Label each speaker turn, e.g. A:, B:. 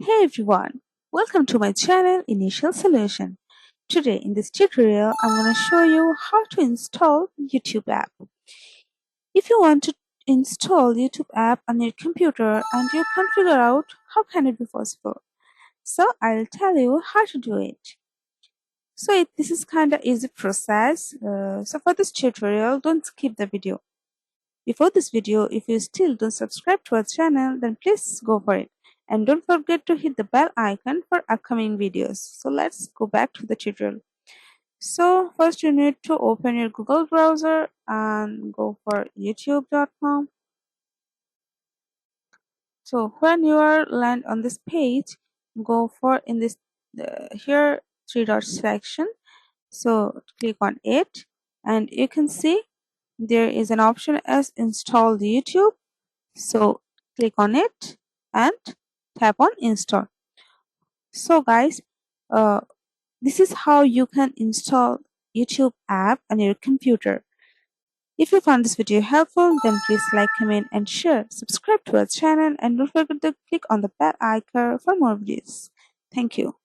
A: Hey everyone, welcome to my channel Initial Solution. Today in this tutorial I'm going to show you how to install YouTube app. If you want to install YouTube app on your computer and you can't figure out how can it be possible, so I'll tell you how to do it. This is kind of easy process. So for this tutorial, don't skip the video. Before this video, if you still don't subscribe to our channel, then please go for it. And don't forget to hit the bell icon for upcoming videos. So let's go back to the tutorial. So first you need to open your Google browser and go for youtube.com. So when you are land on this page, go for in this here three dots section. So click on it and you can see there is an option as install YouTube. So click on it and tap on install. So guys, uh, this is how you can install YouTube app on your computer. If you found this video helpful, then please like, comment and share. Subscribe to our channel and don't forget to click on the bell icon for more videos. Thank you.